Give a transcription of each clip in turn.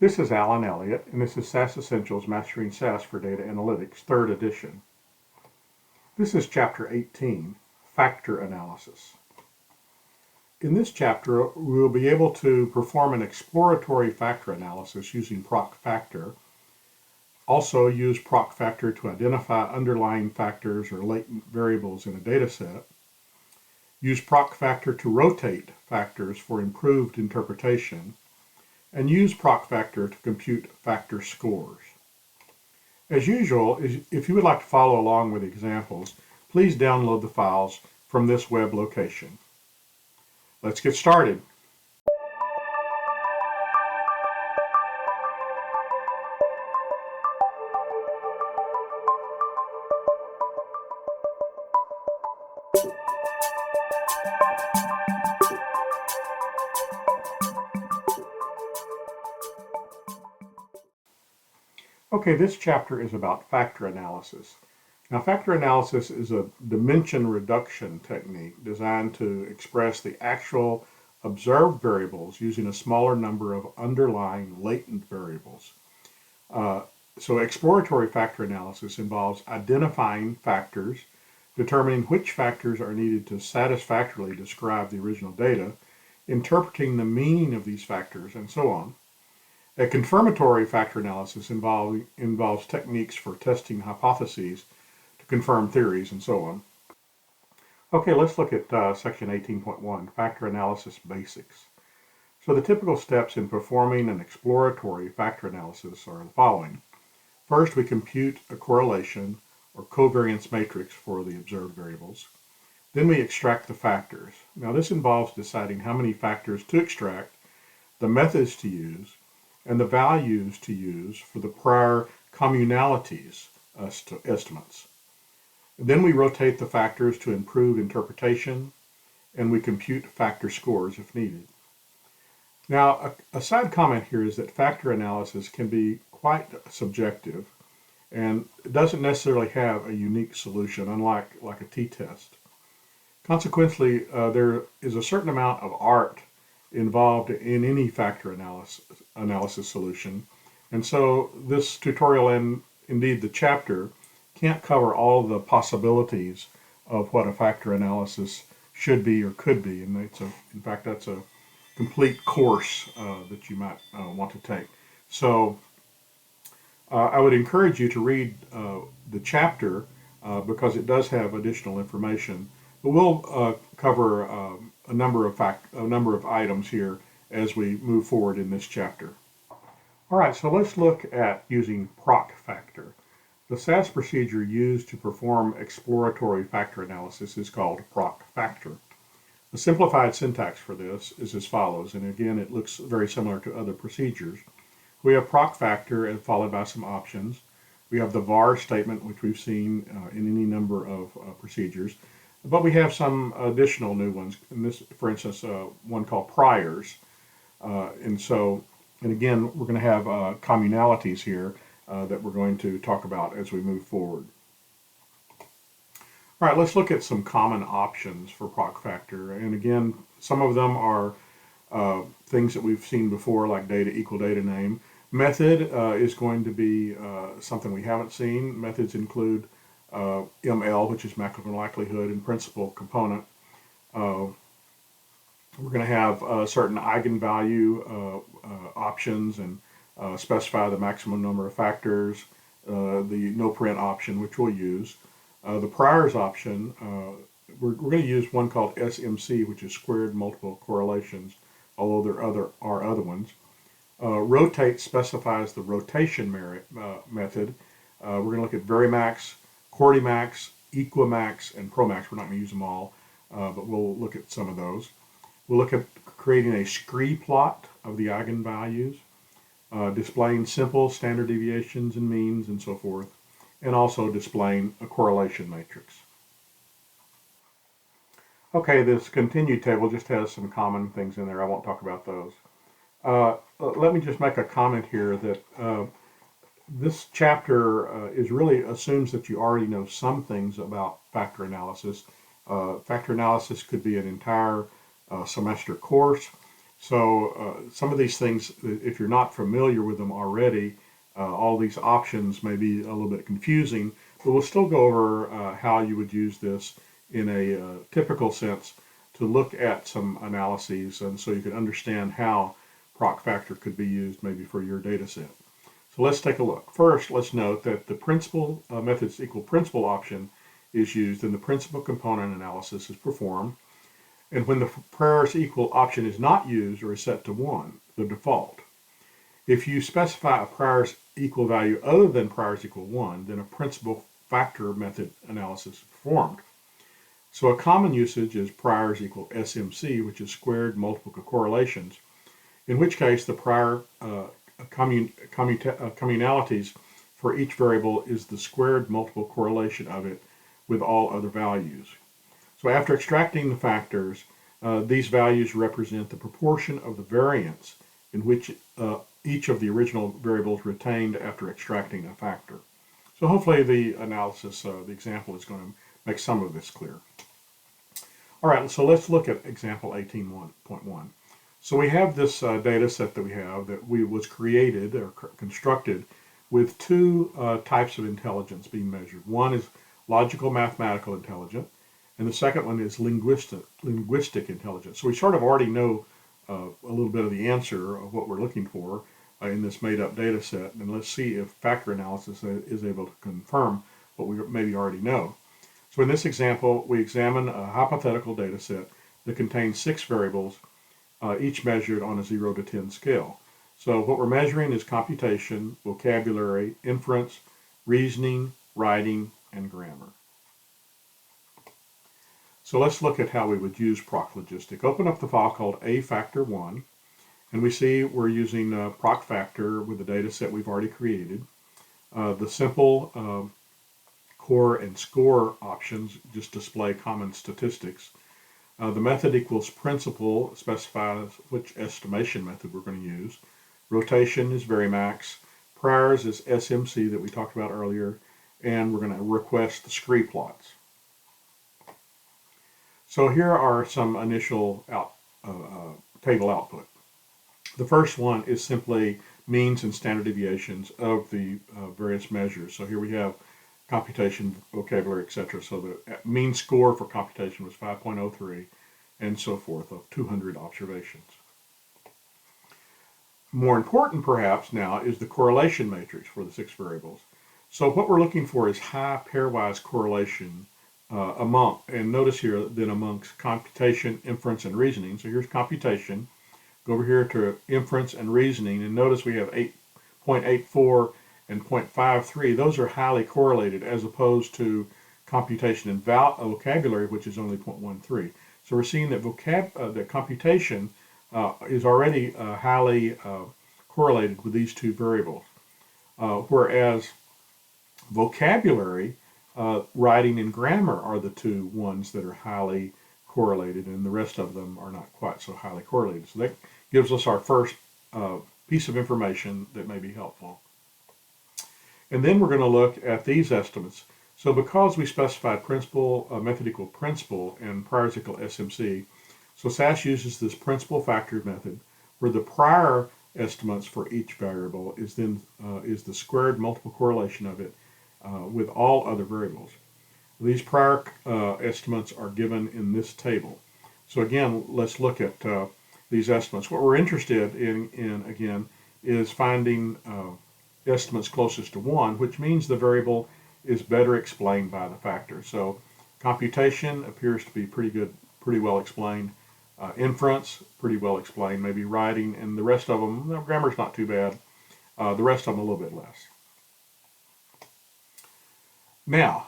This is Alan Elliott, and this is SAS Essentials Mastering SAS for Data Analytics, 3rd edition. This is Chapter 18, Factor Analysis. In this chapter, we will be able to perform an exploratory factor analysis using PROC FACTOR. Also use PROC FACTOR to identify underlying factors or latent variables in a dataset. Use PROC FACTOR to rotate factors for improved interpretation. And use PROC FACTOR to compute factor scores. As usual, if you would like to follow along with examples, please download the files from this web location. Let's get started. Okay, this chapter is about factor analysis. Now, factor analysis is a dimension reduction technique designed to express the actual observed variables using a smaller number of underlying latent variables. So exploratory factor analysis involves identifying factors, determining which factors are needed to satisfactorily describe the original data, interpreting the meaning of these factors, and so on. A confirmatory factor analysis involves techniques for testing hypotheses to confirm theories and so on. Okay, let's look at section 18.1, Factor Analysis Basics. So the typical steps in performing an exploratory factor analysis are the following. First, we compute a correlation or covariance matrix for the observed variables. Then we extract the factors. Now this involves deciding how many factors to extract, the methods to use, and the values to use for the prior communalities estimates. Then we rotate the factors to improve interpretation, and we compute factor scores if needed. Now, a side comment here is that factor analysis can be quite subjective, and it doesn't necessarily have a unique solution, unlike a t-test. Consequently, there is a certain amount of art involved in any factor analysis solution. And so this tutorial and indeed the chapter can't cover all the possibilities of what a factor analysis should be or could be. And in fact, that's a complete course that you might want to take. So I would encourage you to read the chapter because it does have additional information. But we'll cover a number of items here as we move forward in this chapter. All right, so let's look at using PROC FACTOR. The SAS procedure used to perform exploratory factor analysis is called PROC FACTOR. The simplified syntax for this is as follows, and again, it looks very similar to other procedures. We have PROC FACTOR and followed by some options. We have the var statement, which we've seen in any number of procedures. But we have some additional new ones. In this, for instance, one called priors. And again, we're going to have communalities here that we're going to talk about as we move forward. All right, let's look at some common options for PROC FACTOR. And again, some of them are things that we've seen before, like data equal data name. Method is going to be something we haven't seen. Methods include ML, which is maximum likelihood, and principal component. We're going to have certain eigenvalue options and specify the maximum number of factors, the no print option, which we'll use. The priors option, we're going to use one called SMC, which is squared multiple correlations, although there are other ones. Rotate specifies the rotation method. We're going to look at Varimax, Quantimax, Equimax, and Promax. We're not going to use them all, but we'll look at some of those. We'll look at creating a Scree plot of the eigenvalues, displaying simple standard deviations and means and so forth, and also displaying a correlation matrix. Okay, this continued table just has some common things in there. I won't talk about those. Let me just make a comment here that this chapter is really assumes that you already know some things about factor analysis. Factor analysis could be an entire semester course. So some of these things, if you're not familiar with them already, all these options may be a little bit confusing, but we'll still go over how you would use this in a typical sense to look at some analyses, and so you can understand how PROC factor could be used maybe for your data set. So let's take a look. First, let's note that the principal methods equal principal option is used and the principal component analysis is performed. And when the priors equal option is not used or is set to 1, the default. If you specify a priors equal value other than priors equal 1, then a principal factor method analysis is performed. So a common usage is priors equal SMC, which is squared multiple correlations, in which case the prior communalities for each variable is the squared multiple correlation of it with all other values. So after extracting the factors, these values represent the proportion of the variance in which each of the original variables retained after extracting a factor. So hopefully the analysis, the example is going to make some of this clear. All right, so let's look at example 18.1. So we have this data set that we have that was created or constructed with two types of intelligence being measured. One is logical mathematical intelligence, and the second one is linguistic intelligence. So we sort of already know a little bit of the answer of what we're looking for in this made-up data set, and let's see if factor analysis is able to confirm what we maybe already know. So in this example, we examine a hypothetical data set that contains 6 variables, each measured on a 0 to 10 scale. So what we're measuring is computation, vocabulary, inference, reasoning, writing, and grammar. So let's look at how we would use PROC logistic. Open up the file called afactor1, and we see we're using PROC factor with the data set we've already created. The simple core and score options just display common statistics. The method equals principal specifies which estimation method we're going to use. Rotation is varimax. Priors is SMC that we talked about earlier, and we're going to request the Scree plots. So here are some initial table output. The first one is simply means and standard deviations of the various measures. So here we have computation, vocabulary, etc. So the mean score for computation was 5.03 and so forth of 200 observations. More important perhaps now is the correlation matrix for the 6 variables. So what we're looking for is high pairwise correlation and notice here then amongst computation, inference, and reasoning. So here's computation. Go over here to inference and reasoning, and notice we have 8.84 and 0.53. Those are highly correlated as opposed to computation and vocabulary, which is only 0.13. So we're seeing that that computation is already highly correlated with these 2 variables, whereas vocabulary, writing, and grammar are the 2 ones that are highly correlated, and the rest of them are not quite so highly correlated. So that gives us our first piece of information that may be helpful. And then we're going to look at these estimates. So because we specified principal, method equal principal, and priors equal SMC, so SAS uses this principal factor method where the prior estimates for each variable is the squared multiple correlation of it with all other variables. These prior estimates are given in this table. So again, let's look at these estimates. What we're interested in again, is finding estimates closest to 1, which means the variable is better explained by the factor. So computation appears to be pretty well explained. Inference, pretty well explained. Maybe writing, and the rest of them, grammar's not too bad. The rest of them a little bit less. Now,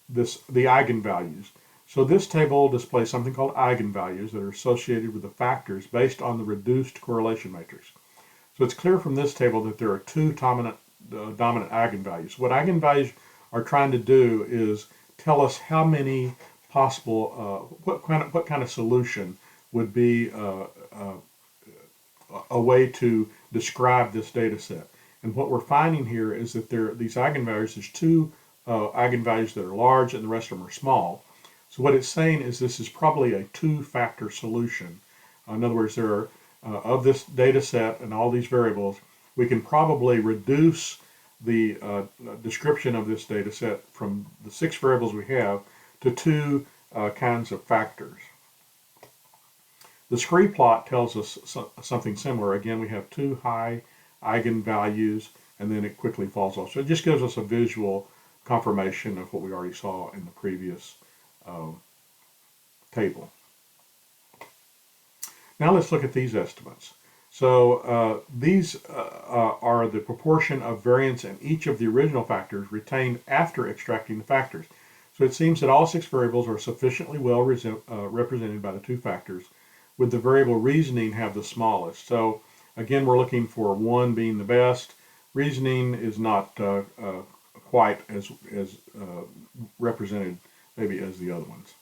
the eigenvalues. So this table displays something called eigenvalues that are associated with the factors based on the reduced correlation matrix. So it's clear from this table that there are 2 dominant eigenvalues. What eigenvalues are trying to do is tell us how many possible, what kind of solution would be a way to describe this data set. And what we're finding here is that these eigenvalues, there's 2 eigenvalues that are large and the rest of them are small. So what it's saying is this is probably a 2-factor solution. In other words, there of this data set and all these variables, we can probably reduce the description of this data set from the 6 variables we have to 2 kinds of factors. The Scree plot tells us something similar. Again, we have 2 high eigenvalues, and then it quickly falls off. So it just gives us a visual confirmation of what we already saw in the previous table. Now let's look at these estimates. So these are the proportion of variance in each of the original factors retained after extracting the factors. So it seems that all 6 variables are sufficiently well represented by the 2 factors, with the variable reasoning have the smallest. So again, we're looking for 1 being the best. Reasoning is not quite as represented maybe as the other ones.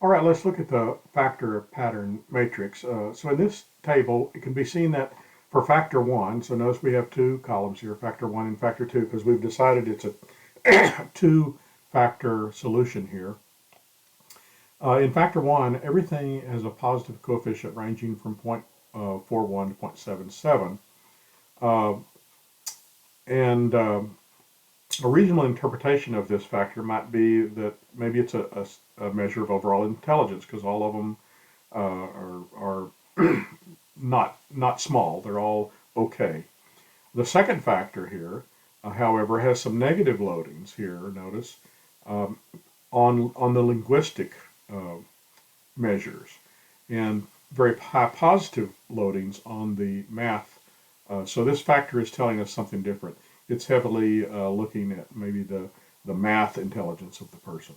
All right, let's look at the factor pattern matrix. So in this table, it can be seen that for factor 1, so notice we have 2 columns here, factor 1 and factor 2, because we've decided it's a 2-factor solution here. In factor 1, everything has a positive coefficient ranging from 0.41 to 0.77. A reasonable interpretation of this factor might be that maybe it's a measure of overall intelligence, because all of them are not small. They're all okay. The second factor here, however, has some negative loadings here, notice, on the linguistic measures, and very high positive loadings on the math. So this factor is telling us something different. It's heavily looking at maybe the math intelligence of the person.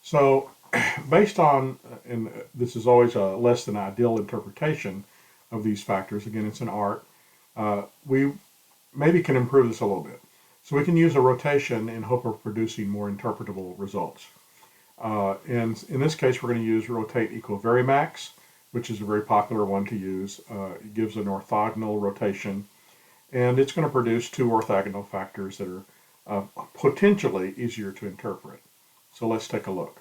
So based on, and this is always a less than ideal interpretation of these factors, again, it's an art, we maybe can improve this a little bit. So we can use a rotation in hope of producing more interpretable results. And in this case, we're going to use rotate equal varimax, which is a very popular one to use. It gives an orthogonal rotation, and it's going to produce 2 orthogonal factors that are potentially easier to interpret. So let's take a look.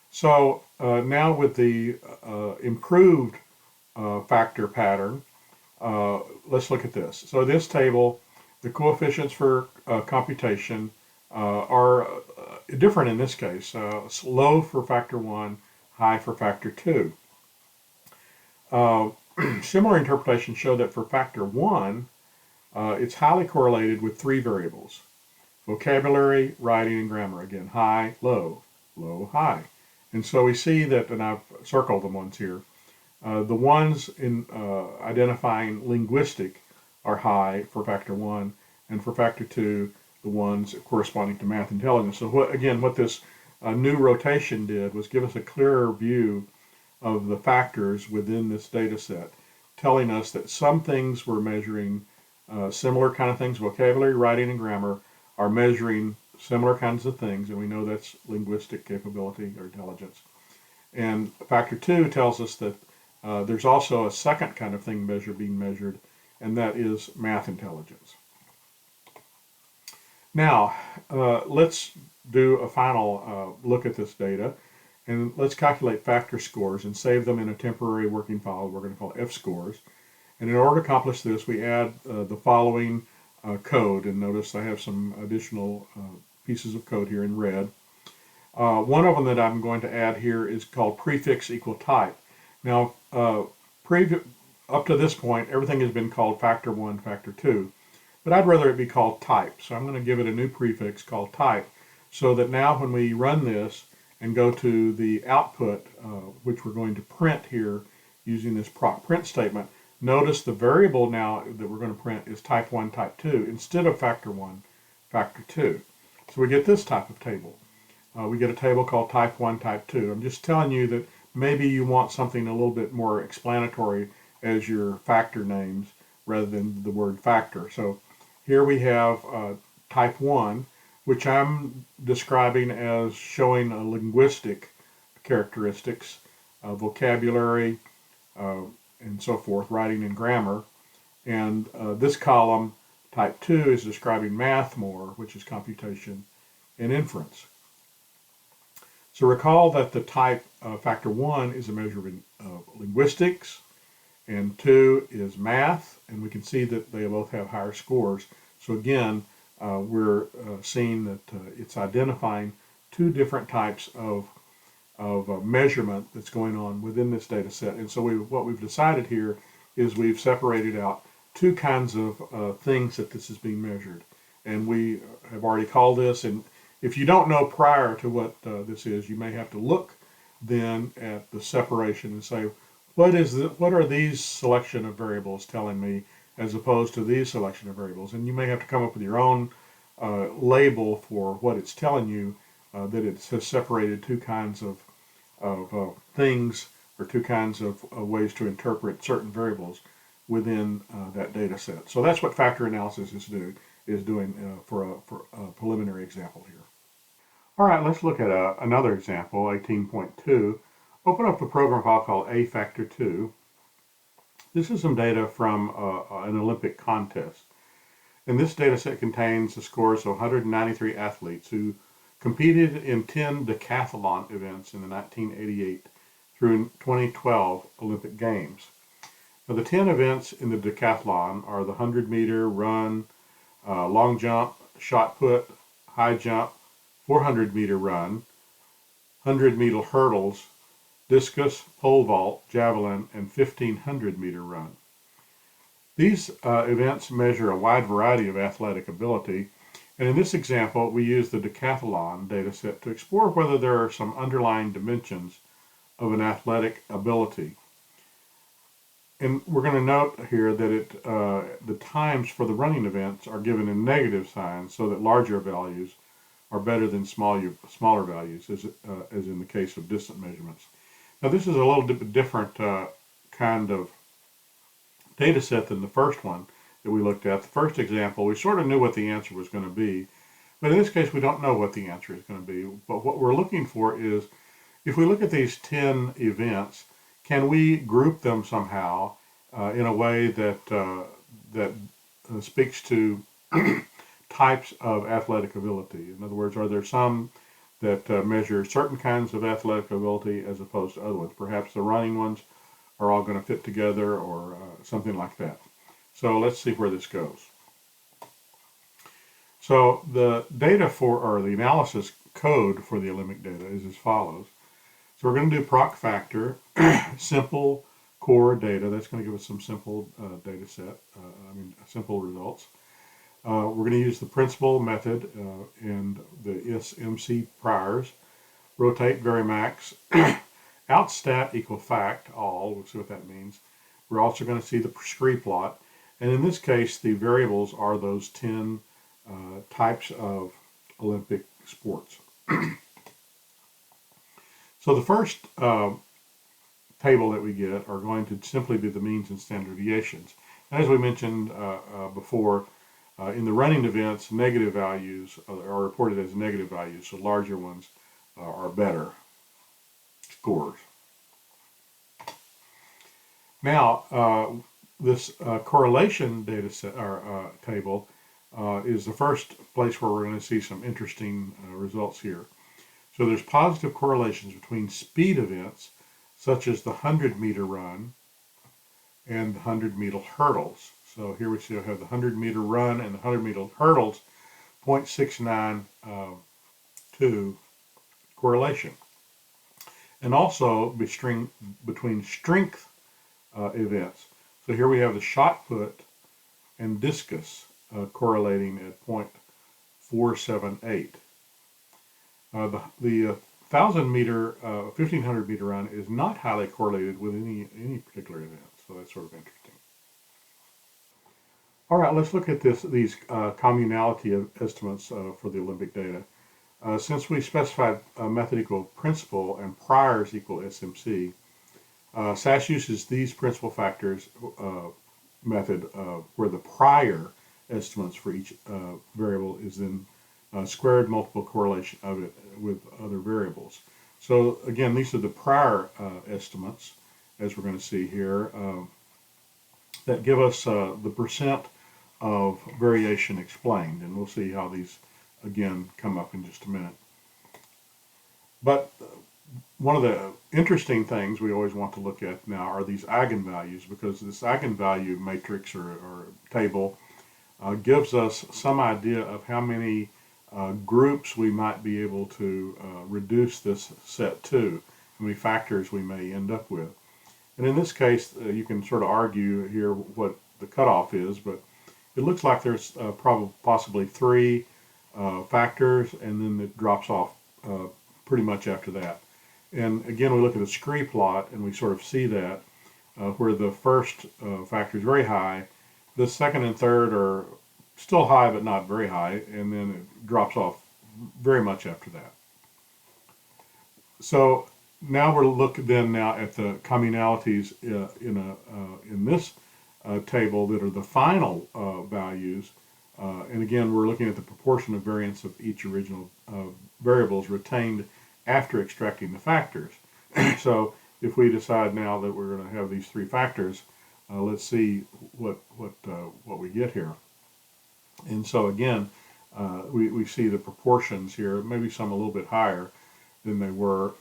So now with the improved factor pattern, let's look at this. So this table, the coefficients for computation are different in this case. Low for factor 1, high for factor 2. Similar interpretations show that for factor 1, it's highly correlated with 3 variables: vocabulary, writing, and grammar. Again, high, low, low, high. And so we see that, and I've circled the ones here, the ones in identifying linguistic are high for factor 1, and for factor 2, the ones corresponding to math intelligence. So what this new rotation did was give us a clearer view of the factors within this data set, telling us that some things were measuring similar kind of things. Vocabulary, writing, and grammar are measuring similar kinds of things, and we know that's linguistic capability or intelligence. And factor 2 tells us that there's also a second kind of thing being measured, and that is math intelligence. Now, let's do a final look at this data, and let's calculate factor scores and save them in a temporary working file we're going to call F-scores. And in order to accomplish this, we add the following code, and notice I have some additional pieces of code here in red. One of them that I'm going to add here is called prefix equal type. Now, up to this point, everything has been called factor 1, factor 2, but I'd rather it be called type. So I'm going to give it a new prefix called type, so that now when we run this and go to the output, which we're going to print here using this PROC print statement, notice the variable now that we're going to print is type 1, type 2, instead of factor 1, factor 2. So we get this type of table. We get a table called type 1, type 2. I'm just telling you that maybe you want something a little bit more explanatory as your factor names rather than the word factor. So here we have type 1, which I'm describing as showing a linguistic characteristics, vocabulary, and so forth, writing and grammar. And this column, type 2, is describing math more, which is computation and inference. So recall that the type factor 1 is a measure of linguistics, and 2 is math, and we can see that they both have higher scores. So again, we're seeing that it's identifying two different types of measurement that's going on within this data set. And so what we've decided here is we've separated out two kinds of things that this is being measured. And we have already called this, and if you don't know prior to what this is, you may have to look then at the separation and say, what are these selection of variables telling me as opposed to these selection of variables? And you may have to come up with your own label for what it's telling you, that it has separated two kinds of things, or two kinds of ways to interpret certain variables within that data set. So that's what factor analysis is doing for a preliminary example here. All right, let's look at another example, 18.2. Open up the program file called A Factor 2. This is some data from an Olympic contest. And this data set contains the scores of 193 athletes who competed in 10 decathlon events in the 1988 through 2012 Olympic Games. Now, the 10 events in the decathlon are the 100-meter run, long jump, shot put, high jump, 400-meter run, 100-meter hurdles, discus, pole vault, javelin, and 1,500-meter run. These events measure a wide variety of athletic ability, and in this example, we use the decathlon data set to explore whether there are some underlying dimensions of an athletic ability. And we're going to note here that the times for the running events are given in negative signs so that larger values are better than smaller values, as in the case of distant measurements. Now, this is a little bit different kind of data set than the first one that we looked at. The first example, we sort of knew what the answer was going to be, but in this case, we don't know what the answer is going to be. But what we're looking for is, if we look at these 10 events, can we group them somehow in a way that speaks to types of athletic ability? In other words, are there some that measure certain kinds of athletic ability as opposed to other ones? Perhaps the running ones are all going to fit together, or something like that. So let's see where this goes. So the data or the analysis code for the Olympic data is as follows. So we're going to do PROC FACTOR, simple core data. That's going to give us some simple data set, simple results. We're going to use the principal method and the ISMC priors, rotate varimax, outstat equal fact all. We'll see what that means. We're also going to see the Scree plot, and in this case, the variables are those 10 types of Olympic sports. So the first table that we get are going to simply be the means and standard deviations. As we mentioned before, in the running events, negative values are reported as negative values, so larger ones are better scores. Now, this correlation data set or table is the first place where we're going to see some interesting results here. So there's positive correlations between speed events, such as the 100-meter run and the 100-meter hurdles. So here we see I have the 100-meter run and the 100-meter hurdles, 0.692 correlation. And also between strength events. So here we have the shot put and discus correlating at 0.478. The 1,000-meter, 1,500-meter run is not highly correlated with any particular event, so that's sort of interesting. All right, let's look at these communality estimates for the Olympic data. Since we specified method equal principal and priors equal SMC, SAS uses these principal factors method where the prior estimates for each variable is then squared multiple correlation of it with other variables. So again, these are the prior estimates, as we're going to see here, that give us the percent of variation explained, and we'll see how these again come up in just a minute. But one of the interesting things we always want to look at now are these eigenvalues, because this eigenvalue matrix or table gives us some idea of how many groups we might be able to reduce this set to, how many factors we may end up with. And in this case, you can sort of argue here what the cutoff is, but it looks like there's possibly 3 factors, and then it drops off pretty much after that. And again, we look at the Scree plot, and we sort of see that where the first factor is very high, the second and third are still high but not very high, and then it drops off very much after that. So now we're looking then now at the communalities in this table that are the final values, and again we're looking at the proportion of variance of each original variables retained after extracting the factors. So if we decide now that we're going to have these 3 factors, let's see what we get here. And so again, we see the proportions here, maybe some a little bit higher than they were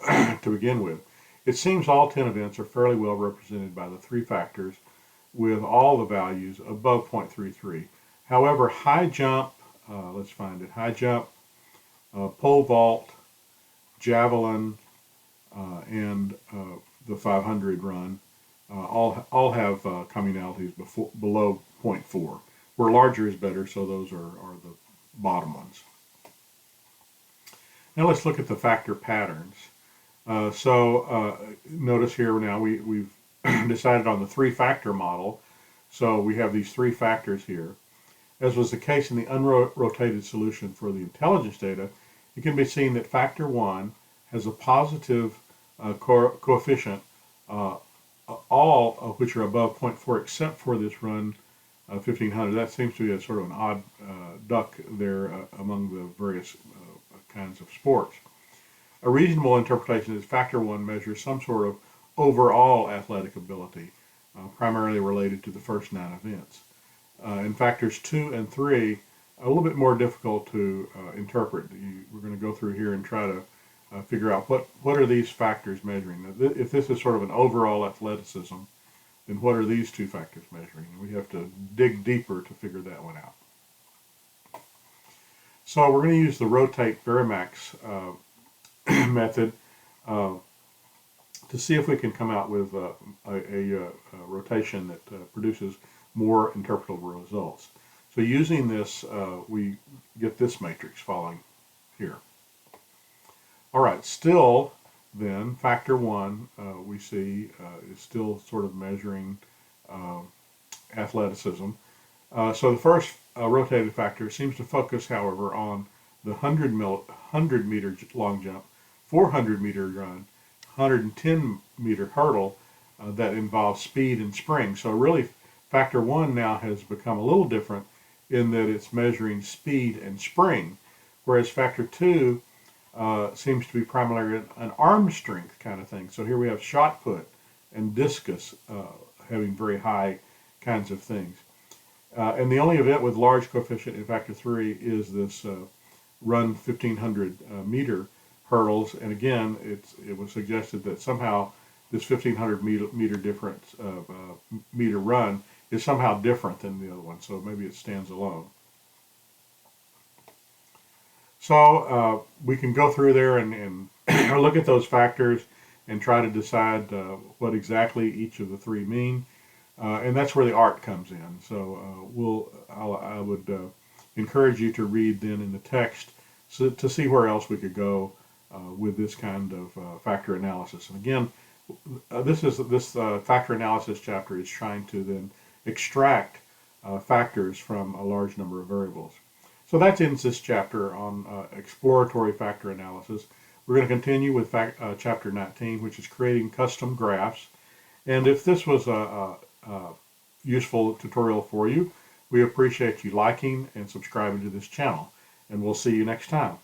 to begin with. It seems all 10 events are fairly well represented by the 3 factors, with all the values above 0.33. However, high jump, let's find it, high jump, pole vault, javelin, and the 500 run all have communalities below 0.4. Where larger is better, so those are the bottom ones. Now let's look at the factor patterns. Notice here now we've decided on the 3-factor model, so we have these 3 factors here. As was the case in the unrotated solution for the intelligence data, it can be seen that factor 1 has a positive coefficient, all of which are above 0.4 except for this run 1500. That seems to be a sort of an odd duck there among the various kinds of sports. A reasonable interpretation is factor 1 measures some sort of overall athletic ability, primarily related to the first 9 events. And factors 2 and 3 are a little bit more difficult to interpret. We're going to go through here and try to figure out what are these factors measuring. Now, if this is sort of an overall athleticism, then what are these 2 factors measuring? And we have to dig deeper to figure that one out. So we're going to use the rotate Varimax method to see if we can come out with a rotation that produces more interpretable results. So using this, we get this matrix following here. All right, still then, factor 1 we see is still sort of measuring athleticism. So the first rotated factor seems to focus, however, on the 100 meter long jump, 400 meter run, 110 meter hurdle that involves speed and spring. So really, factor 1 now has become a little different in that it's measuring speed and spring, whereas factor 2 seems to be primarily an arm strength kind of thing. So here we have shot put and discus having very high kinds of things. And the only event with large coefficient in factor 3 is this run 1500 meter hurdles. And again, it was suggested that somehow this 1500 meter difference meter run is somehow different than the other one. So maybe it stands alone. So we can go through there and look at those factors and try to decide what exactly each of the 3 mean. And that's where the art comes in. So I would encourage you to read then in the text to see where else we could go with this kind of factor analysis. And again, this factor analysis chapter is trying to then extract factors from a large number of variables. So that ends this chapter on exploratory factor analysis. We're going to continue with chapter 19, which is creating custom graphs. And if this was a useful tutorial for you, we appreciate you liking and subscribing to this channel. And we'll see you next time.